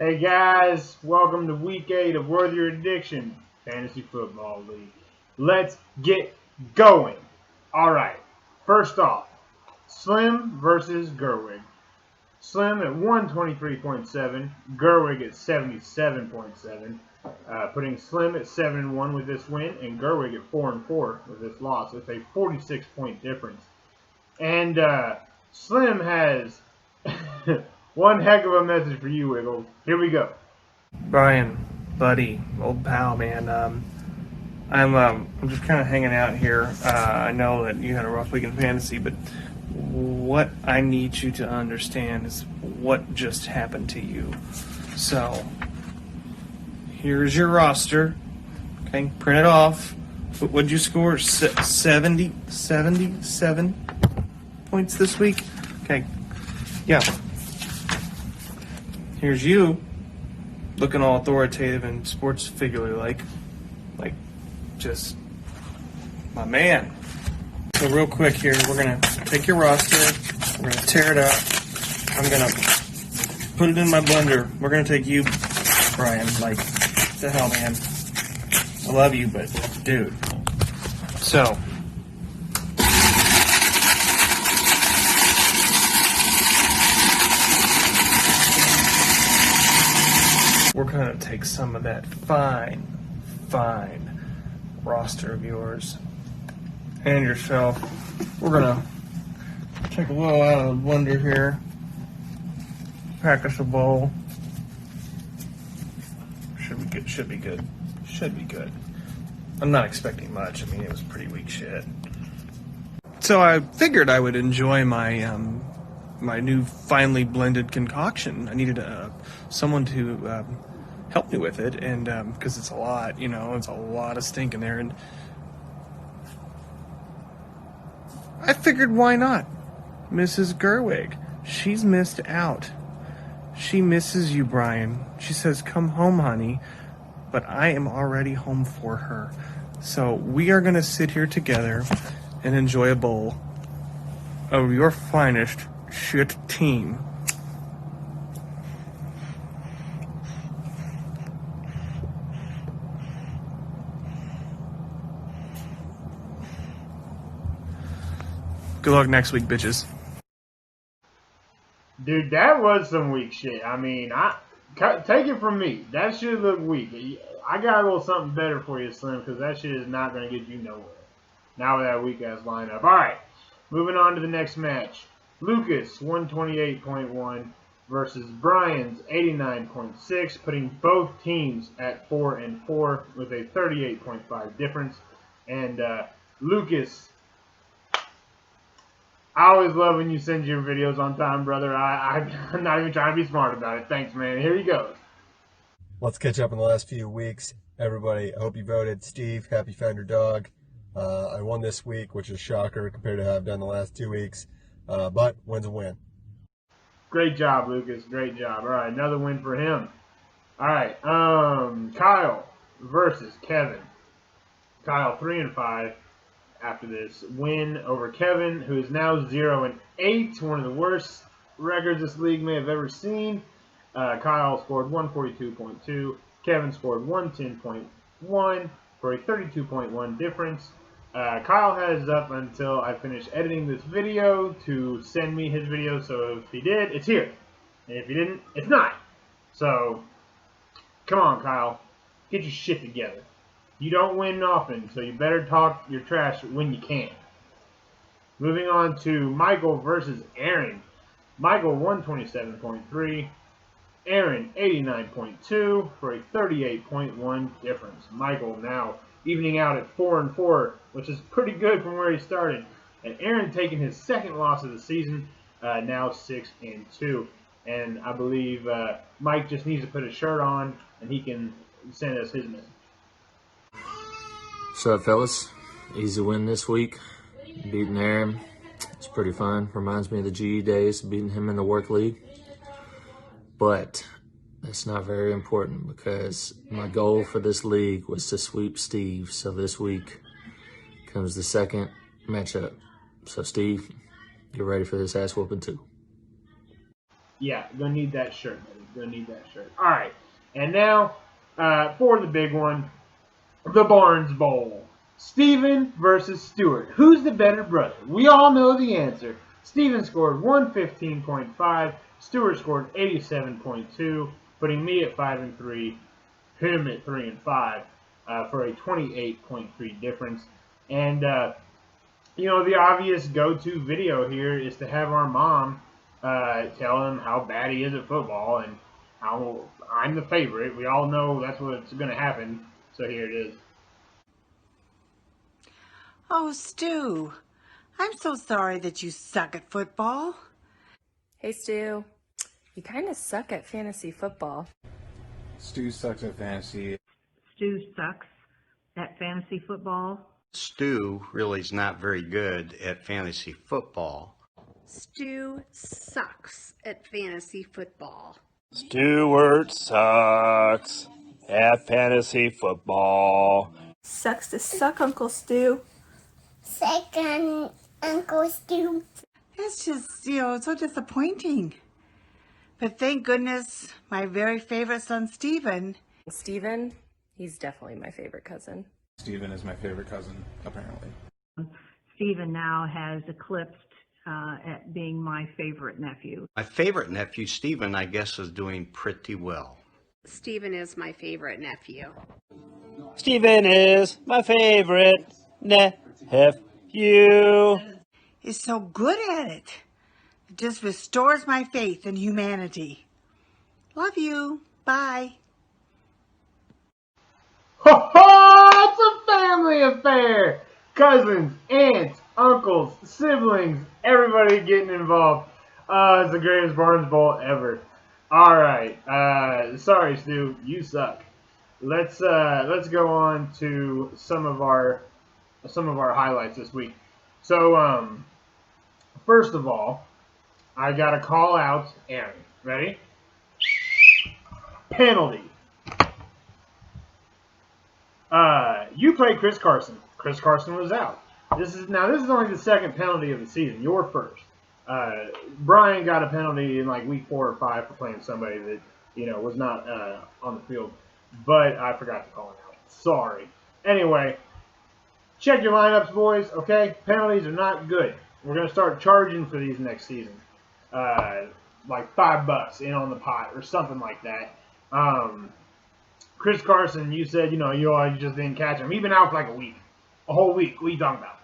Hey guys, welcome to week 8 of Worth Your Addiction Fantasy Football League. Let's get going. Alright, first off, Slim versus Gerwig. Slim at 123.7, Gerwig at 77.7, putting Slim at 7-1 with this win and Gerwig at 4-4 with this loss. It's a 46-point difference. And Slim has one heck of a message for you, Wiggles. Here we go. Brian, buddy, old pal, man. I'm just kind of hanging out here. I know that you had a rough week in fantasy, but what I need you to understand is what just happened to you. So, here's your roster. Okay, print it off. What'd you score? 77 points this week? Okay, yeah. Here's you, looking all authoritative and sports figure like just my man. So real quick here, we're gonna take your roster, we're gonna tear it up, I'm gonna put it in my blender. We're gonna take you, Brian, like, what the hell, man? I love you, but dude. So we're gonna take some of that fine roster of yours and yourself. We're gonna take a little out of the blender here, pack us a bowl. Should be good. I'm not expecting much. I mean, it was pretty weak shit. So I figured I would enjoy my my new finely blended concoction. I needed someone to help me with it, and because it's a lot, it's a lot of stink in there, and I figured, why not? Mrs. Gerwig, she's missed out. She misses you, Brian. She says, "Come home, honey," but I am already home for her. So we are going to sit here together and enjoy a bowl of your finest shit team. Good luck next week, bitches. Dude, that was some weak shit. I mean, take it from me. That shit looked weak. I got a little something better for you, Slim, because that shit is not going to get you nowhere. Now with that weak-ass lineup. All right, moving on to the next match. Lucas, 128.1 versus Brian's 89.6, putting both teams at 4-4 with a 38.5 difference. And Lucas, I always love when you send your videos on time, brother. I'm not even trying to be smart about it. Thanks, man. Here he goes. Let's catch up in the last few weeks. Everybody, I hope you voted. Steve, happy found your dog. I won this week, which is a shocker compared to how I've done the last 2 weeks. But win's a win. Great job, Lucas. Great job. All right, another win for him. All right, Kyle versus Kevin. Kyle 3-5 after this win over Kevin, who is now 0-8, one of the worst records this league may have ever seen. Kyle scored 142.2. Kevin scored 110.1 for a 32.1 difference. Kyle has up until I finish editing this video to send me his video, so if he did, it's here. And if he didn't, it's not. So, come on, Kyle. Get your shit together. You don't win often, so you better talk your trash when you can. Moving on to Michael versus Aaron. Michael 127.3. Aaron 89.2 for a 38.1 difference. Michael now evening out at 4-4, which is pretty good from where he started. And Aaron taking his second loss of the season, now 6-2. And I believe Mike just needs to put his shirt on, and he can send us his message. What's up, fellas? Easy win this week. Beating Aaron. It's pretty fun. Reminds me of the GE days, beating him in the work league. But that's not very important because my goal for this league was to sweep Steve. So this week comes the second matchup. So Steve, you're ready for this ass whooping too. Yeah, gonna need that shirt, buddy. Gonna need that shirt. All right, and now for the big one, the Barnes Bowl. Steven versus Stewart. Who's the better brother? We all know the answer. Steven scored 115.5. Stewart scored 87.2, putting me at 5-3, him at 3-5, for a 28.3 difference. And the obvious go-to video here is to have our mom tell him how bad he is at football and how I'm the favorite. We all know that's what's going to happen. So here it is. Oh, Stu, I'm so sorry that you suck at football. Hey, Stu. You kind of suck at fantasy football. Stu sucks at fantasy. Stu sucks at fantasy football. Stu really is not very good at fantasy football. Stu sucks at fantasy football. Stewart sucks at fantasy football. Sucks to suck, Uncle Stu. Second, Uncle Stu. It's just, so disappointing. But thank goodness my very favorite son, Steven. Steven, he's definitely my favorite cousin. Steven is my favorite cousin, apparently. Steven now has eclipsed at being my favorite nephew. My favorite nephew, Steven, I guess, is doing pretty well. Steven is my favorite nephew. Steven is my favorite nephew. He's so good at it. It just restores my faith in humanity. Love you. Bye. Ho ho! It's a family affair. Cousins, aunts, uncles, siblings, everybody getting involved. It's the greatest Barnes Bowl ever. All right. Sorry, Stu, you suck. Let's go on to some of our highlights this week. So, first of all, I gotta call out Aaron. Ready? Penalty. You played Chris Carson. Chris Carson was out. This is only the second penalty of the season. Your first. Brian got a penalty in like week 4 or 5 for playing somebody that was not on the field, but I forgot to call him out. Sorry. Anyway, check your lineups, boys. Okay, penalties are not good. We're gonna start charging for these next season, like $5 in on the pot or something like that. Chris Carson, you said, you just didn't catch him. He's been out for like a whole week. What are you talking about?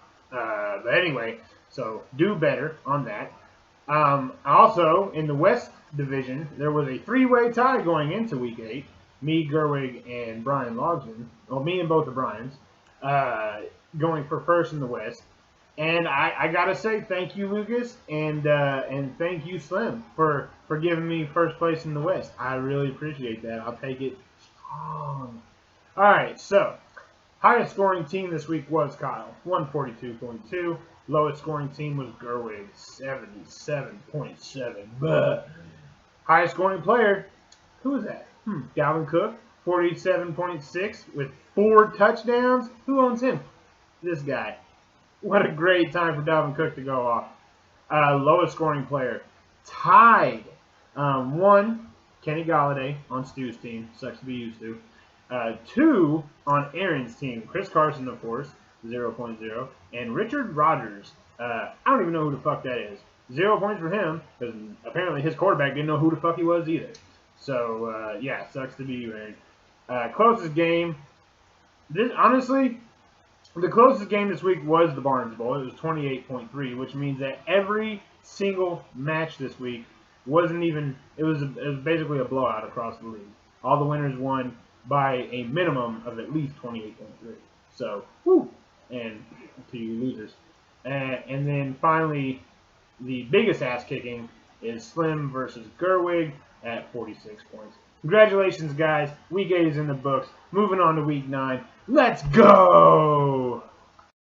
But anyway, so do better on that. Also, in the West Division, there was a 3-way tie going into Week 8. Me, Gerwig, and Brian Logsdon. Well, me and both the Brians. Going for first in the West. And I gotta say thank you, Lucas, and thank you, Slim, for giving me first place in the West. I really appreciate that. I'll take it strong. All right, so highest scoring team this week was Kyle, 142.2. Lowest scoring team was Gerwig, 77.7. Highest scoring player, who was that? Dalvin Cook, 47.6 with 4 touchdowns. Who owns him? This guy. What a great time for Dalvin Cook to go off. Lowest scoring player, tied. 1, Kenny Galladay on Stu's team. Sucks to be used to. 2 on Aaron's team. Chris Carson, of course, 0.0. And Richard Rodgers. I don't even know who the fuck that is. 0 points for him, because apparently his quarterback didn't know who the fuck he was either. So, yeah, sucks to be you, Aaron. Closest game. Honestly, the closest game this week was the Barnes Bowl. It was 28.3, which means that every single match this week wasn't even. It was basically a blowout across the league. All the winners won by a minimum of at least 28.3. So, whoo, and to you losers. And then finally, the biggest ass kicking is Slim versus Gerwig at 46 points. Congratulations, guys. Week 8 is in the books. Moving on to Week 9. Let's go!